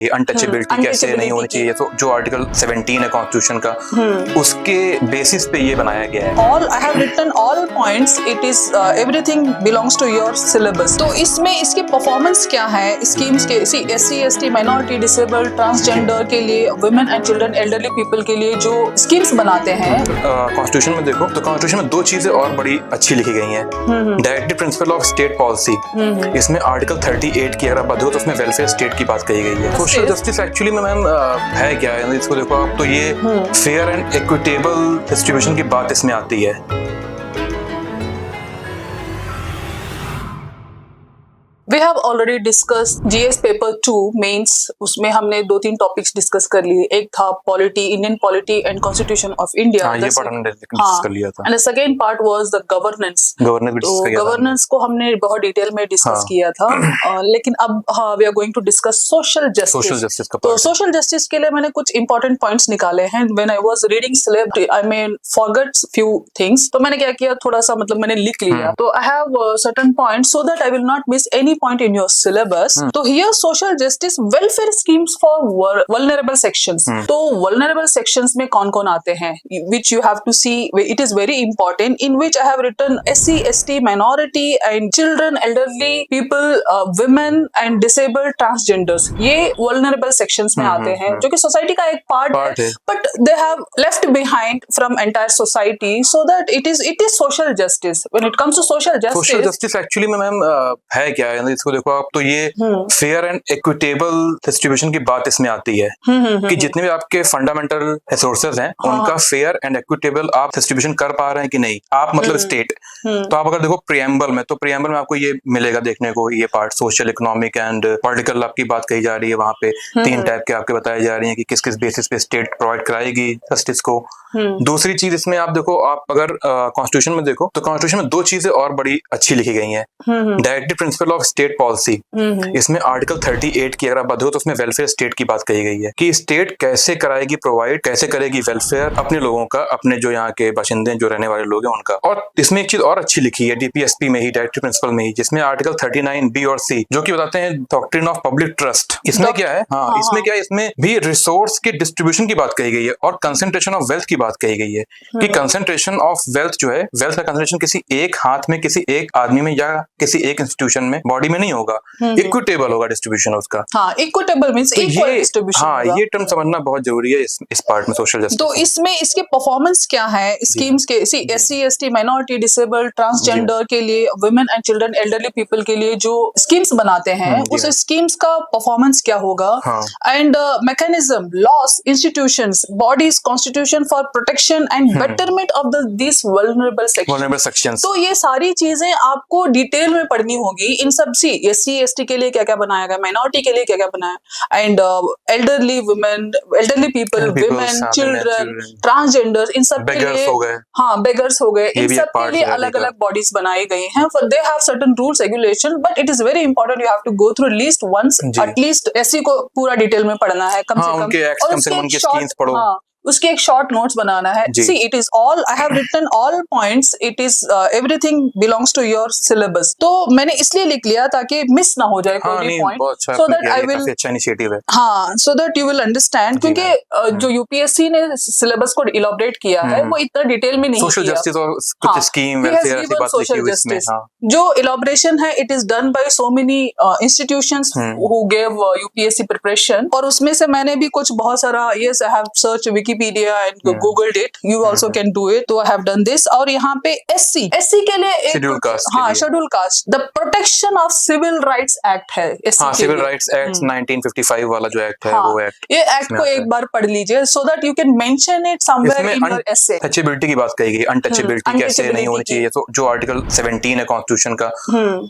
ये अनटचेबिलिटी कैसे नहीं होनी चाहिए, तो जो आर्टिकल 17 है कॉन्स्टिट्यूशन का, उसके बेसिस पे ये बनाया गया है। All I have written all points. It is everything belongs to your syllabus. तो इसमें इसकी परफॉर्मेंस क्या है, स्कीम्स के SC, ST, minority, disabled, transgender के लिए, women and children, elderly people के लिए जो स्कीम्स बनाते हैं। कॉन्स्टिट्यूशन में देखो तो कॉन्स्टिट्यूशन में दो चीजें और बड़ी अच्छी लिखी गई हैं। Directive principle of state policy, इसमें आर्टिकल 38 की अगर बात हो तो उसमें वेलफेयर स्टेट की बात कही गई है। सोशल जस्टिस एक्चुअली में मैम है क्या है, इसको देखो आप तो ये फेयर एंड इक्विटेबल डिस्ट्रीब्यूशन की बात इसमें आती है। We have already discussed GS paper 2 mains, उसमें हमने 2-3 टॉपिक्स डिस्कस कर लिए। एक था polity, Indian polity and constitution of India, ये पार्ट हमने डिस्कस कर लिया था। And the second part was the governance. Governance को हमने बहुत डिटेल में डिस्कस किया था। लेकिन अब we are going to discuss social justice. तो सोशल जस्टिस के लिए मैंने कुछ इंपॉर्टेंट पॉइंट्स निकाले हैं। When I was reading syllabus I mean forgot few things, तो मैंने क्या किया, थोड़ा सा मतलब मैंने लिख लिया। तो I have certain points so that I will not miss any point in your syllabus. तो here social justice welfare schemes for vulnerable sections. तो vulnerable sections में कौन-कौन आते हैं, which you have to see, it is very important, in which I have written SC, ST, minority and children, elderly people, women and disabled, transgenders. ये vulnerable sections में आते हैं, जो कि society का एक part है, but they have left behind from entire society, so that it is social justice. When it comes to social justice actually में मैम है क्या है, इसको देखो आप तो ये फेयर एंड इक्विटेबल डिस्ट्रीब्यूशन की बात इसमें आती है कि जितने भी आपके फंडामेंटल रिसोर्सेज हैं उनका फेयर एंड इक्विटेबल आप डिस्ट्रीब्यूशन कर पा रहे हैं कि नहीं, आप मतलब स्टेट। तो आप अगर देखो प्रियम्बल में, तो प्रियम्बल में आपको ये मिलेगा देखने को, ये part social, economic and political आपकी बात कही जा रही है। वहां पे 3 टाइप के आपके बताए जा रही हैं कि किस किस बेसिस पे स्टेट प्रोवाइड कराएगी जस्टिस को। दूसरी चीज इसमें आप देखो, आप अगर कॉन्स्टिट्यूशन में देखो तो कॉन्स्टिट्यूशन में 2 चीजें और बड़ी अच्छी लिखी गई हैं। Directive principle of state policy, इसमें आर्टिकल 38 की अगर बात हो तो उसमें वेलफेयर स्टेट की बात कही गई है कि स्टेट कैसे कराएगी प्रोवाइड, कैसे करेगी वेलफेयर अपने लोगों का, अपने जो यहाँ के बाशिंदे जो रहने वाले लोग हैं उनका। और इसमें एक चीज और अच्छी लिखी है DPSP में ही, डायरेक्टिव प्रिंसिपल में ही, जिसमें आर्टिकल 39 B और C जो कि बताते हैं डॉक्ट्रिन ऑफ पब्लिक ट्रस्ट। इसमें क्या है, इसमें क्या है, इसमें भी रिसोर्स के डिस्ट्रीब्यूशन की बात कही गई है और कंसेंट्रेशन ऑफ वेल्थ की बात कही गई है कि कंसेंट्रेशन ऑफ वेल्थ जो है, वेल्थ का कंसेंट्रेशन किसी एक हाथ में, किसी एक आदमी में या किसी एक इंस्टीट्यूशन में, बॉडी में नहीं होगा, इक्विटेबल होगा डिस्ट्रीब्यूशन उसका। Equitable means equal distribution. ये टर्म समझना बहुत जरूरी है इस पार्ट में सोशल जस्टिस। तो इसमें इसके परफॉर्मेंस क्या है, स्कीम्स के SC, ST, minority, disabled, transgender के लिए, women and children, elderly people के लिए जो स्कीम्स बनाते हैं, उस स्कीम्स का परफॉर्मेंस क्या होगा, and mechanism, loss, institutions, bodies, constitution for protection and betterment of this vulnerable sections. तो ये सारी चीजें आपको डिटेल में पढ़नी होगी। इन सब SC, ST के लिए क्या क्या बनाया गया, माइनॉरिटी के लिए क्या क्या बनाया, and elderly women, elderly people, women, children, transgender, इन सब के लिए बेगर्स हो गए, इन सब के लिए अलग अलग बॉडीज बनाई गई हैं। For they have certain rules regulation, but it is very important, you have to go through least once, at least SC को पूरा डिटेल में पढ़ना है कम से कम, और उसके एक शॉर्ट नोट्स बनाना है। See, it is all, I have written all points, it is everything belongs to your syllabus. तो मैंने इसलिए लिख लिया ताकि मिस ना हो जाए कोई भी point, so that I will, अच्छा इनिशिएटिव है, so that you will understand, क्योंकि जो UPSC ने सिलेबस को इलॉबरेट किया है वो इतना डिटेल में नहीं सोशल जस्टिस और कुछ स्कीम वेलफेयर की बात लिखी हुई इसमें। जो इलॉबरेशन है it is done by so many institutions who give UPSC preparation, और उसमें से मैंने भी कुछ बहुत सारा, yes I have searched Wikipedia and Googled it, you also can do it, तो I have done this। और यहाँ पे SC के लिए एक schedule caste, the protection of civil rights act है, सिविल राइट्स एक्ट 1955 वाला जो एक्ट है, वो एक्ट, ये एक्ट को एक बार पढ़ लीजिए so that you can mention it somewhere in your essay। Untouchability की बात कही गई, अनटचेबिलिटी कैसे नहीं होनी चाहिए, तो जो आर्टिकल 17 है कॉन्स्टिट्यूशन का,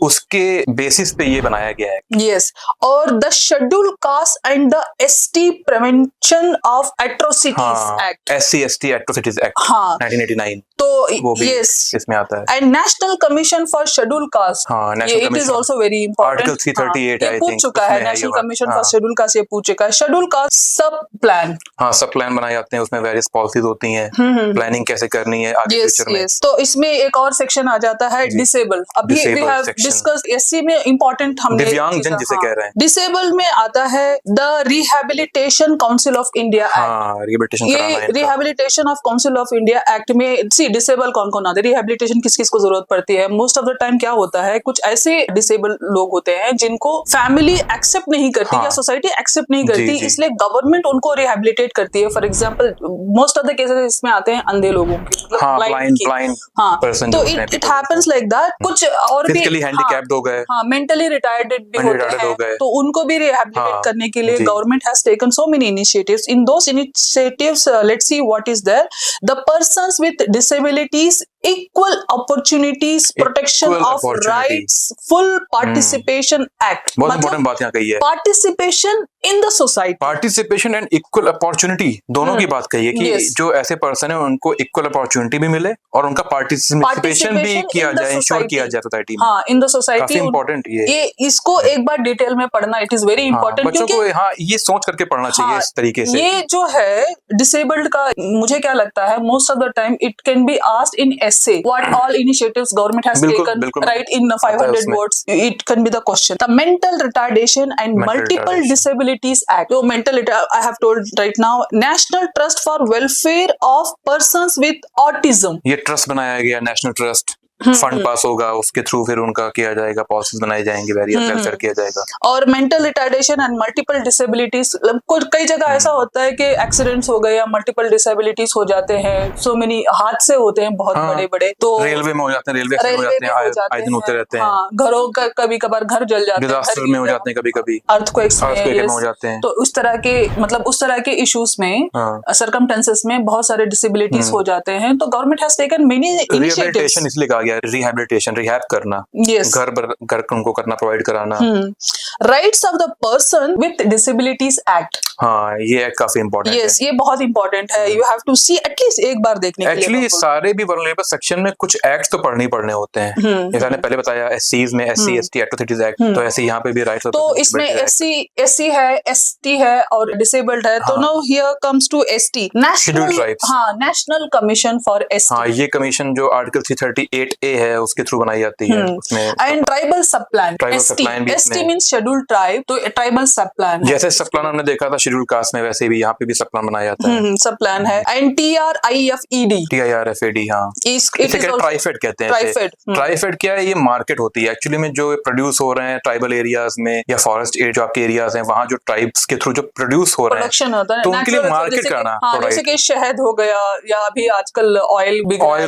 उसके बेसिस पे ये बनाया गया है। यस, और the schedule caste and the ST prevention of atrocity, act, SC/ST atrocities act हाँ 1989, तो वो भी यस, इसमें आता है। And national commission for schedule caste, हाँ, ये national it is commission also very important. Article 338 ये आई पूछ थिंक चुका है, national commission for schedule caste ये पूछ चुका है। शेड्यूल कास्ट सब प्लान, हाँ, सब प्लान बनाए जाते हैं, उसमें वेरियस पॉलिसीज होती हैं, प्लानिंग कैसे करनी है आगे यस फ्यूचर में। यस। तो इसमें एक और सेक्शन आ जाता है डिसेबल। अभी we Disabled have section। Discuss, SC में इंपॉर्टेंट हमने दिव्यांग जन जिसे कह रहे हैं। डिसेबल में आता है the rehabilitation council of India act. हाँ, रिहेबिलिटेशन कराना ये है इनका। Rehabilitation of council of India act में सी डिसेबल कौन कौन आते हैं, रिहैबिलिटेशन किस किस को जरूरत पड़ती है। मोस्ट ऑफ द टाइम क्या होता है, कुछ ऐसे डिसेबल लोग होते हैं जिनको फैमिली एक्सेप्ट नहीं करती हाँ। या सोसाइटी एक्सेप्ट नहीं करती, जी। इसलिए गवर्नमेंट उनको रिहैबिलिटेट करती है। For example most of the cases इसमें आते हैं अंधे लोगों के, मतलब हाँ, blind की। ब्लाइंड हाँ, पर्सन तो जो होते हैं, इट हैपेंस लाइक दैट। कुछ और भी फिजिकली हैंडीकैप्ड हो गए, हाँ मेंटली रिटायर्ड भी Mentally होते retarded हो हैं, गए। तो उनको भी रिहैबिलिटेट हाँ, करने के लिए जी। Government has taken so many initiatives. In those initiatives let's see what is there. The persons with disabilities equal opportunities protection Equal of opportunity। Rights full participation act, बहुत इंपॉर्टेंट बात यहाँ कही है। Participation in the society, participation and equal opportunity दोनों की बात कही है कि Yes। जो ऐसे पर्सन है उनको इक्वल अपॉर्चुनिटी भी मिले और उनका पार्टिसिपेशन भी किया जाए, इंश्योर किया जाए सोसाइटी में। हाँ इन द सोसाइटी। काफी इंपॉर्टेंट ये इसको एक बार डिटेल में पढ़ना, इट इज वेरी हाँ, इंपॉर्टेंट, बच्चों क्योंकि को हाँ ये सोच करके पढ़ना चाहिए इस तरीके से। ये जो है डिसेबल्ड का, मुझे क्या लगता है most of the time it can be asked in essay what all initiatives government has taken, बिल्कुल। Right, in 500 words it can be the question. The mental retardation and multiple disabilities act, तो mental I have told right now, national trust for welfare of persons with autism, ये trust बनाया गया, national trust, fund पास होगा, उसके through फिर उनका किया जाएगा, पॉलिसीज बनाई जाएंगी, वेरियस वेलफेयर किया जाएगा। और mental retardation and multiple disabilities, कई जगह ऐसा होता है कि एक्सीडेंट्स हो गए या मल्टीपल डिसेबिलिटीज हो जाते हैं, सो मेनी हादसे होते हैं बहुत बड़े बड़े, तो रेलवे में हो जाते हैं, रेलवे एक्सीडेंट हो जाते हैं, आए दिन होते रहते हैं। हाँ, घरों का कभी कभार घर जल जाते हैं, डिजास्टर में हो जाते हैं, कभी कभी अर्थक्वेक्स में हो जाते हैं। तो उस तरह के, मतलब उस तरह के इश्यूज में, सरकमटेंसेस में बहुत सारे डिसेबिलिटीज हो जाते हैं, तो government has taken many initiatives. इसलिए कहा गया रिहैबिलिटेशन, रिहैब करना, Yes। घर उनको करना, प्रोवाइड कराना। Rights of the person with disabilities act, हाँ ये एक्ट काफी इंपॉर्टेंट है। यस, ये बहुत इंपॉर्टेंट है, you have to see at least एक बार देखने के लिए। एक्चुअली सारे भी वल्नरेबल सेक्शन में कुछ एक्ट्स तो पढ़ने ही पढ़ने होते हैं। जैसे मैंने पहले बताया एससीज में SC/ST एट्रोसिटीज एक्ट, तो ऐसे यहाँ पे भी राइट्स ऑफ, तो इसमें SC है, ST है और डिसेबल्ड है, तो now here comes to ST, national, हाँ, नेशनल कमीशन फॉर ST। हाँ, ये कमीशन जो आर्टिकल 338A है उसके थ्रू बनाई जाती है, उसमें एंड ट्राइबल सब plan, ST means scheduled tribe, तो ट्राइबल सब प्लान, जैसे सब प्लान हमने देखा था शेड्यूल कास्ट में, वैसे भी यहाँ पे भी सब प्लान बनाया जाता है। सब प्लान है। एंड TRIFED, हाँ, इसे ट्राइफेड कहते हैं। ट्राइफेड क्या है, ये मार्केट होती है एक्चुअली में, जो प्रोड्यूस हो रहे हैं ट्राइबल एरियाज में या फॉरेस्ट जो आपके एरियाज हैं, वहाँ जो ट्राइब्स के थ्रू जो प्रोड्यूस हो रहे हैं, प्रोडक्शन होता है, तो उनके लिए मार्केट करना, जैसे कि शहद हो गया, या अभी आजकल ऑयल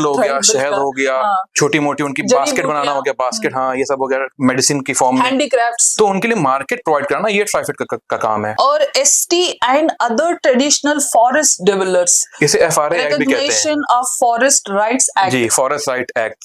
हो गया, शहद हो गया, छोटी मोटी उनकी बास्केट बनाना हो गया, बास्केट, हाँ ये सब हो गया, मेडिसिन की फॉर्म में, हैंडीक्राफ्ट्स, तो उनके लिए मार्केट प्रोवाइड करना, ये ट्राइफेड का काम है। और ST and other traditional forest developers, इसे FRA एक्ट भी कहते हैं। Recognition of forest rights act, जी, फॉरेस्ट राइट एक्ट,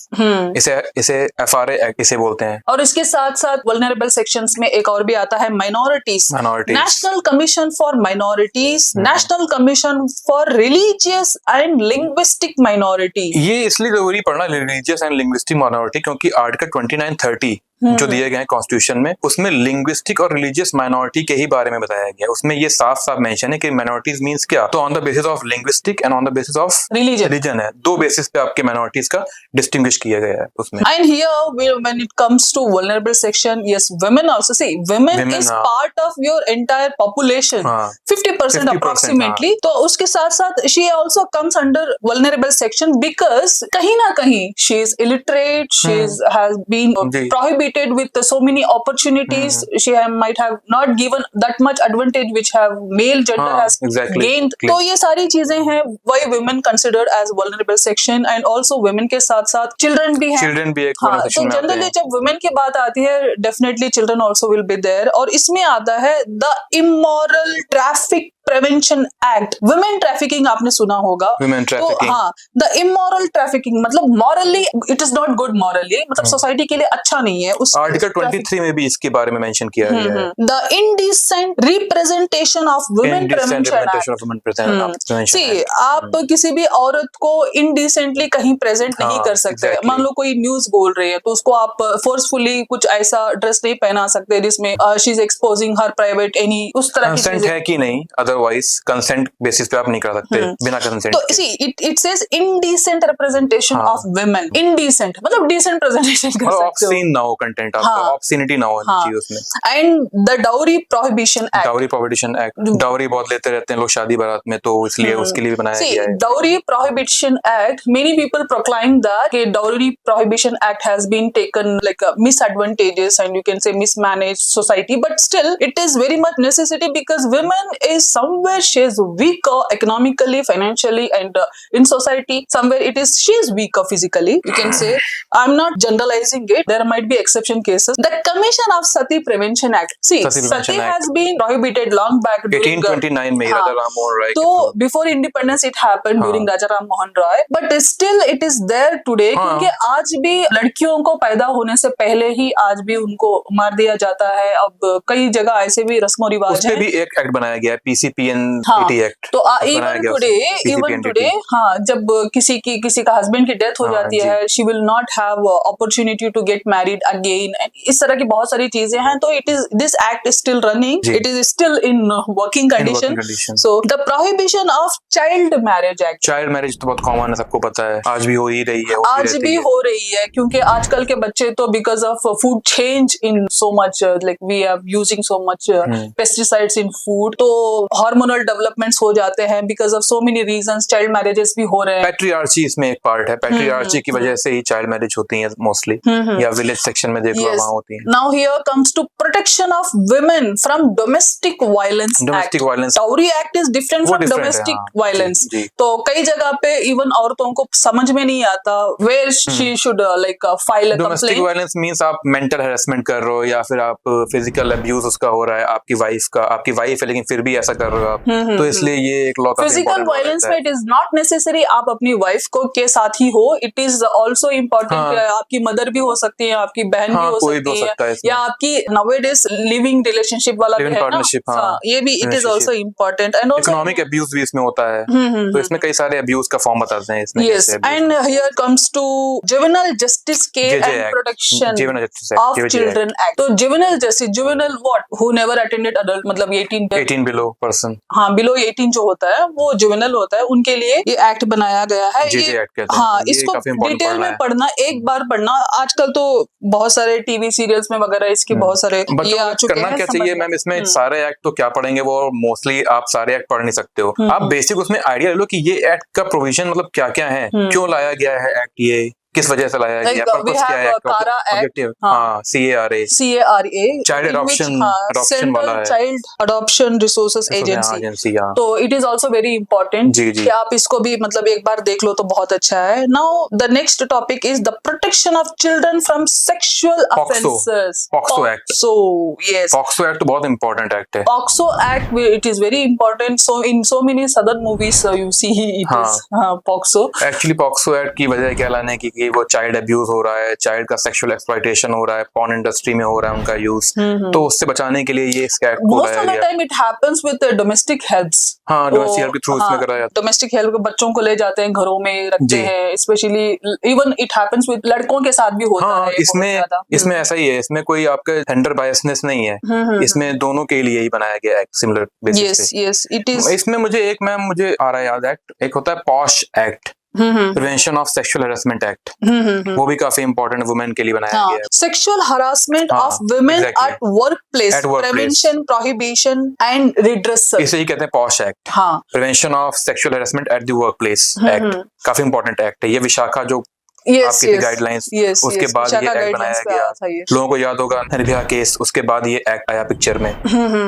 इसे FRA एक्ट इसे बोलते हैं। और इसके साथ साथ वल्नरेबल सेक्शंस में एक और भी आता है, minorities, national commission for minorities, national commission for religious and linguistic minority. ये इसलिए जरूरी पढ़ना, रिलीजियस एंड लिंग्विस्टिक माइनॉरिटी, क्योंकि आर्टिकल 2930 जो दिए गए हैं कॉन्स्टिट्यूशन में, उसमें लिंग्विस्टिक और रिलीजियस माइनॉरिटी के ही बारे में बताया गया। उसमें ये साफ साफ मेंशन है कि माइनॉरिटीज मींस क्या, तो on the basis of linguistic and on the basis of religion है, दो बेसिस पे आपके माइनॉरिटीज का डिस्टिंग्विश किया गया है उसमें। And here when it comes to vulnerable section, yes, women also, see, women is part of your entire population, 50% approximately, तो उसके साथ साथ she also comes under vulnerable section because कहीं ना कहीं she is illiterate, she has been prohibited with so many opportunities, she might have not given that much advantage which have male gender has gained, तो ये सारी चीजें हैं, why women considered as vulnerable section, and also women के साथ साथ children भी हैं, हाँ, तो जनरली जब women की बात आती है definitely children also will be there, और इसमें आता है the immoral traffic prevention act, women trafficking आपने सुना होगा। Women trafficking. तो हाँ, द इमोरल ट्रैफिकिंग मतलब morally it is not good, morally मतलब सोसाइटी के लिए अच्छा नहीं है। उस आर्टिकल 23 में भी इसके बारे में मेंशन किया गया है। The indecent representation of women Indecent prevention representation of women prevention सी act. आप किसी भी औरत को इनडिसेंटली कहीं प्रेजेंट नहीं हाँ, कर सकते। exactly. मान लो कोई न्यूज बोल रही है तो उसको आप फोर्सफुली कुछ ऐसा ड्रेस नहीं पहना सकते जिसमें she is exposing her private any उस तरह की कंसेंट चीजें। है कि नहीं, अदरवाइज कंसेंट बेसिस पे आप नहीं कर सकते बिना कंसेंट तो के। See it says indecent representation हाँ। ऑफ वुमेन, इनडिसेंट मतलब डिसेंट प्रेजेंटेशन कर सकते हो। ऑब्सीन ना हो कंटेंट आपका, हाँ। ऑब्सीनिटी ना हो हाँ। चाहिए उसमें। And the dowry prohibition act, dowry prohibition act, dowry बहुत लेते रहते हैं लोग शादी बारात में, तो इसलिए उसके लिए भी बनाया See, गया है। Dowry Prohibition Act, many people proclaim that the Dowry Prohibition Act has been taken like misadvantages and you can say mismanaged society, but still it is very much necessity because women is somewhere she is weaker economically, financially and in society somewhere it is she is weaker physically. You can say I'm not generalizing it. There might be exception cases. The Commission of Sati Prevention Act. See, Sati Prevention Sati Act. has been prohibited long back during 1829 में हाँ, राजा राम मोहन राय के तो through। before independence it happened हाँ। during Raja Ram Mohan Roy, but still it is there today हाँ। क्योंकि आज भी लड़कियों को पैदा होने से पहले ही आज भी उनको मार दिया जाता है। अब कई जगह ऐसे भी रस्मों रिवाज उस पे हैं। भी एक एक्ट बनाया गया है, PCPN हाँ, 80 एक्ट। तो बनाया इवन गया टुडे उसमें, इवन PCPN टुडे हाँ, जब किसी का हस्बैंड की डेथ हो हाँ, जाती जी। है, she will not have opportunity to get married again, इस तरह की बहुत सारी चीजें हैं। तो it is this act is still running, जी। It is still in working condition. condition. So the prohibition of child marriage act, child marriage तो बहुत कॉमन है, सबको पता है, आज भी हो ही रही है, होती आज रहती भी है। हो रही है क्योंकि आजकल के बच्चे तो because of food change in so much like we are using so much pesticides in food, तो हार्मोनल डेवलपमेंट्स हो जाते हैं because of so many reasons, child marriages भी हो रहे हैं। पैट्रियार्ची इसमें एक पार्ट है, पैट्रियार्ची की वजह से ही चाइल्ड मैरिज होती है मोस्टली, या विलेज सेक्शन में देख लो वहाँ होती है। Now here comes to protection of women from domestic violence Domestic act. violence. Dowry act is different वो from different है, domestic हाँ, violence. जी। तो कई जगह पे इवन औरतों को समझ में नहीं आता where she should file a domestic complaint. Violence means आप मेंटल हैरेसमेंट कर रहे हो या फिर आप फिजिकल अब्यूज उसका हो रहा है, आपकी वाइफ है लेकिन फिर भी ऐसा कर रहे हो आप, तो इसलिए ये एक लॉ काफी फिजिकल इंपॉर्टेंट वायलेंस में इट इज नॉट नेसेसरी आप अपनी वाइफ को के साथ ही हो, इट इज ऑल्सो इम्पोर्टेंट। आपकी मदर भी हो सकती है, आपकी बहन भी हो कोई भी हो सकती सकता है है, इसमें। या आपकी नाउअडेज लिविंग रिलेशनशिप वाला भी Living है ना, partnership, हाँ, ये भी it is also important. And economic abuse भी इसमें होता है, तो इसमें कई सारे अब्यूज का फॉर्म बताते हैं इसमें। Yes, and here comes to Juvenile Justice Care JJ and Act. Protection Juvenile Justice Act, of JJ Children Act. तो juvenile justice, juvenile what? Who never attended adult, मतलब 18 बिलो पर्सन, हाँ below 18 जो होता है वो जुवेनल होता है, उनके लिए ये एक्ट बनाया गया है। JJ ये Act कहते हैं। हाँ, ये इसको काफी important डिटेल पढ़ना में है। पढ़ना, एक बार पढ़ना। आजकल तो बहुत सारे टीवी सीरियल्स में वगैरह इसके बहुत सारे ये बच्चों आ को चुके करना हैं। क्या चाहिए मैम, इसमें सारे एक्ट तो क्या पढ़ेंगे, वो मोस्टली आप सारे एक्ट पढ़ नहीं सकते हो, आप बेसिक उसमें आइडिया ले लो कि ये एक्ट का प्रोविजन मतलब क्या क्या है, क्यों लाया गया है एक्ट, ये किस वजह से लाया गया, पर्पस क्या है, ऑब्जेक्टिव, हाँ, CARA चाइल्ड अडॉप्शन वाला है, चाइल्ड अडॉप्शन रिसोर्सेज एजेंसी। हाँ, तो it is also very important जी, जी। कि आप इसको भी मतलब एक बार देख लो तो बहुत अच्छा है। Now the next topic is the protection of children from sexual offences. POCSO act. Yes, POCSO act तो बहुत इंपॉर्टेंट एक्ट है। POCSO act it is very important, so in so many southern movies you see it is POCSO. Actually POCSO act की वजह क्या लाने की, वो child abuse हो रहा है, चाइल्ड का सेक्सुअल एक्सप्लॉयटेशन हो रहा है, पॉर्न इंडस्ट्री में हो रहा है उनका यूज, तो उससे बचाने के लिए ये इसका एक्ट को लाया गया। Time it happens with domestic helps. हाँ, डोमेस्टिक हेल्प के थ्रू इसमें कराया जाता है। डोमेस्टिक हेल्प के बच्चों को ले जाते हैं, घरों में रखते हैं, specially even it happens with लड़कों के साथ भी होता है। इसमें ऐसा ही है, इसमें कोई आपका जेंडर बायसनेस नहीं है, इसमें दोनों के लिए ही बनाया गया एक्ट सिमिलर बेसिस पे। Yes it is. इसमें मुझे आ रहा है याद एक्ट, एक होता है posh act, prevention of sexual harassment act, वो भी काफी इंपॉर्टेंट वुमेन के लिए बनाया गया है। Sexual harassment of women at work place, prevention, prohibition and redressal, इसे ही कहते हैं posh act. Prevention of sexual harassment at the work place act काफी इंपॉर्टेंट एक्ट है। ये विशाखा जो आपकी थी गाइडलाइंस, उसके बाद ये एक्ट बनाया गया। लोगों को याद होगा निर्भया केस, उसके बाद ये एक्ट आया पिक्चर में,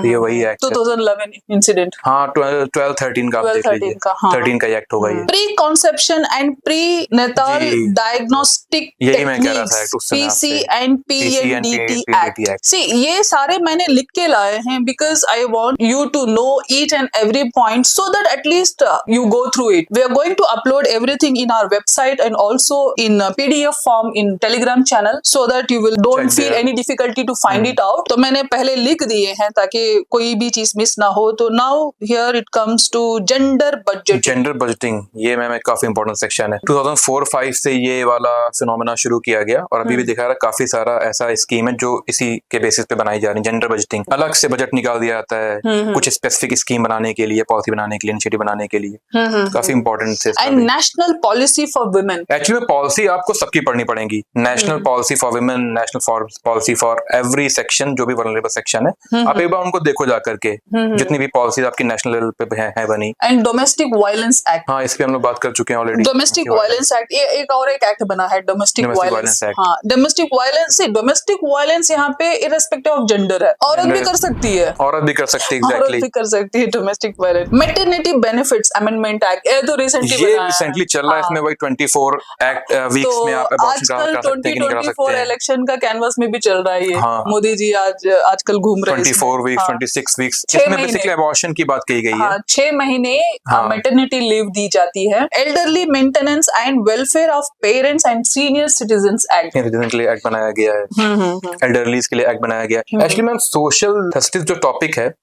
ये वही एक्ट 2011 इंसिडेंट। हाँ 12-13 का, आप देख लीजिए 13 का एक्ट होगा ये। Pre conception and pre Natal diagnostic यही मैं कह रहा था एक्ट उस समय PC and PNDT act. See ये सारे मैंने लिख के लाए हैं because I want you to know each and every point so that at least you go through it. We are going to upload everything in our website and also in PDF form in Telegram channel so that you will don't feel any difficulty to find it out. तो मैंने पहले लिख दिए हैं ताकि कोई भी चीज मिस ना हो। तो now here it comes to gender budgeting. Gender budgeting ये मैम एक काफी इंपॉर्टेंट सेक्शन है। 2004-5 से ये वाला फिनोमेना शुरू किया गया और अभी भी दिखा रहा है काफी सारा ऐसा स्कीम है जो इसी के बेसिस पे बनाई जा रही है। जेंडर बजटिंग, अलग से बजट निकाल दिया जाता है कुछ स्पेसिफिक स्कीम बनाने के लिए, पॉलिसी बनाने के लिए, इनिशिएटिव बनाने के लिए। काफी इंपॉर्टेंट है। And national policy for women, actually policy आपको सबकी पढ़नी पड़ेगी। National policy for women, national policy for every section, जो भी वल्नरेबल सेक्शन है, आप एक बार उनको देखो जा करके, जितनी भी पॉलिसी आपकी नेशनल लेवल पे है बनी। एंड डोमेस्टिक वायलेंस एक्ट, हाँ इस पे हम लोग बात कर चुके हैं ऑलरेडी। डोमेस्टिक वायलेंस एक्ट, ये एक और एक एक्ट बना है डोमेस्टिक वायलेंस। हाँ डोमेस्टिक वायलेंस यहाँ पे इररिस्पेक्टिव ऑफ जेंडर है, औरत भी कर सकती है, औरत भी कर सकती है, औरत भी कर सकती है domestic violence. Maternity benefits amendment act, ये तो रिसेंटली चल रहा है। इसमें वही 24 एक्ट वीक्स में आप अबॉर्शन करा सकते हैं कि नहीं करा सकते हैं। इलेक्शन का कैनवास में भी चल रहा है ये। मोदी जी आजकल घूम रहे हैं 24 वीक्स 26 वीक्स, इसमें बेसिकली अबॉर्शन की बात कही गई है। 6 महीने मैटरनिटी लीव दी जाती है। Elderly maintenance and welfare of parents and senior citizens act, citizen के लिए एक्ट बनाया गया है, एल्डरलीज के लिए एक्ट बनाया गया है। एक्चुअली मैम सोशल जस्टिस जो टॉपिक है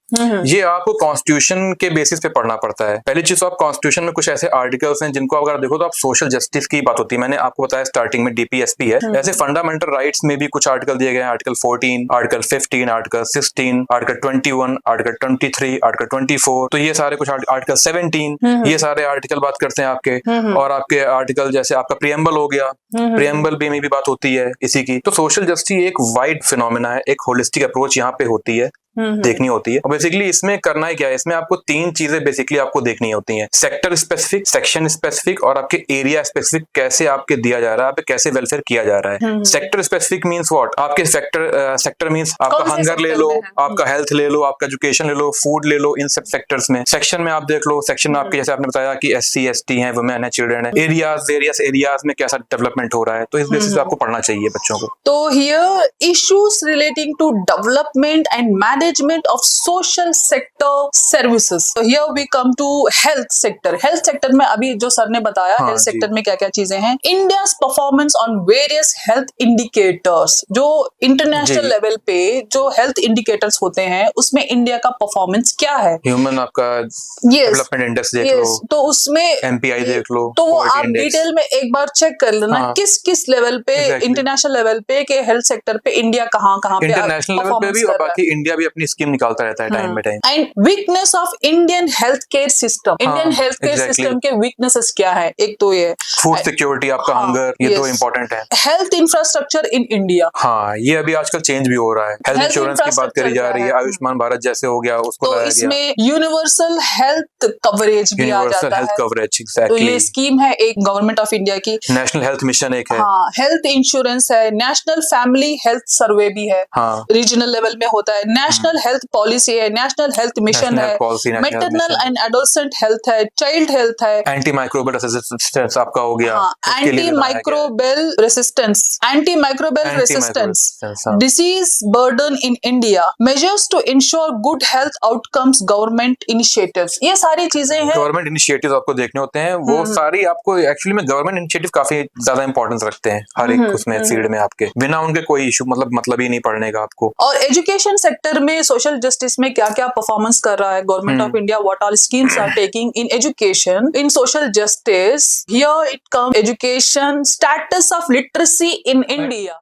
ये आपको कॉन्स्टिट्यूशन के बेसिस पे पढ़ना पड़ता है। पहली चीज तो आप कॉन्स्टिट्यूशन में कुछ ऐसे आर्टिकल्स हैं जिनको अगर देखो तो आप सोशल जस्टिस की बात होती है। मैंने आपको बताया स्टार्टिंग में DPSP है, ऐसे फंडामेंटल राइट्स में भी कुछ आर्टिकल दिए गए हैं। Article 14, article 15, article 16, article 21, article 23, article 24, तो ये सारे कुछ आर्टिकल 17, ये सारे आर्टिकल बात करते हैं आपके। और आपके आर्टिकल जैसे आपका प्रियम्बल हो गया, प्रियम्बल में भी बात होती है इसी की। तो सोशल जस्टिस एक वाइड फिनोमेना है, एक होलिस्टिक अप्रोच यहाँ पे होती है, देखनी होती है। और बेसिकली इसमें करना ही क्या है, इसमें आपको 3 चीजें बेसिकली आपको देखनी होती हैं। सेक्टर स्पेसिफिक, सेक्शन स्पेसिफिक और आपके एरिया स्पेसिफिक, कैसे आपके दिया जा रहा है, कैसे वेलफेयर किया जा रहा है। सेक्टर स्पेसिफिक मींस व्हाट, आपके सेक्टर मींस आपका हंगर ले लो, आपका हेल्थ ले लो, आपका एजुकेशन ले लो, फूड ले लो, इन सब सेक्टर्स में। सेक्शन में आप देख लो, सेक्शन में आपके जैसे आपने बताया कि SC ST है, वुमेन है, चिल्ड्रन है। एरियाज, वेरियस एरियाज में कैसा डेवलपमेंट हो रहा है, तो इस बेसिस पे आपको पढ़ना चाहिए बच्चों को। तो here issues relating to development and management of social sector services. So here we come to health sector. Health sector में अभी जो सर ने बताया health sector में क्या क्या चीजें हैं। India's performance on various health indicators, जो इंटरनेशनल लेवल पे जो health indicators होते हैं उसमें इंडिया का परफॉर्मेंस क्या है। ह्यूमन आपका डेवलपमेंट इंडेक्स देख लो, तो उसमें MPI देख लो, तो वो आप डिटेल में एक बार चेक कर लेना किस किस लेवल पे, इंटरनेशनल लेवल पे के हेल्थ सेक्टर पे इंडिया कहाँ पे, इंटरनेशनल लेवल पे भी, और बाकी इंडिया भी अपनी स्कीम निकालता रहता है टाइम में time. And weakness of Indian health care system, Indian health care system के वीकनेसेस क्या है। एक तो ये फूड सिक्योरिटी, आपका हंगर, ये तो इम्पोर्टेंट है। हेल्थ इंफ्रास्ट्रक्चर इन इंडिया, हाँ ये अभी आजकल चेंज भी हो रहा है। हेल्थ इंश्योरेंस की बात करी जा रही है, आयुष्मान भारत जैसे हो गया, उसको तो इसमें यूनिवर्सल हेल्थ कवरेज भी आ जाता है। हेल्थ कवरेज, तो ये स्कीम है एक गवर्नमेंट ऑफ इंडिया की। नेशनल हेल्थ मिशन एक है, हेल्थ इंश्योरेंस है, नेशनल फैमिली हेल्थ सर्वे भी है, रीजनल लेवल में होता है, नेशनल हेल्थ पॉलिसी है, नेशनल हेल्थ मिशन है, मैटरनल एंड एडोलसेंट हेल्थ है, चाइल्ड हेल्थ है, एंटी माइक्रोबियल रेसिस्टेंस आपका हो गया, anti microbial resistance, disease burden in India, measures to ensure good health outcomes, government initiatives, ये सारी चीजें हैं। गवर्नमेंट इनिशिएटिव्स आपको देखने होते हैं, वो सारी आपको एक्चुअली में गवर्नमेंट इनिशिएटिव काफी ज्यादा इंपॉर्टेंस रखते हैं हर एक उसमें फील्ड में। आपके बिना उनके कोई इशू मतलब ही नहीं पड़ने का आपको। और एजुकेशन सेक्टर में सोशल जस्टिस में क्या क्या परफॉर्मेंस कर रहा है government of India, what all schemes are taking in education, in social justice. Here it come education, status of literacy in India.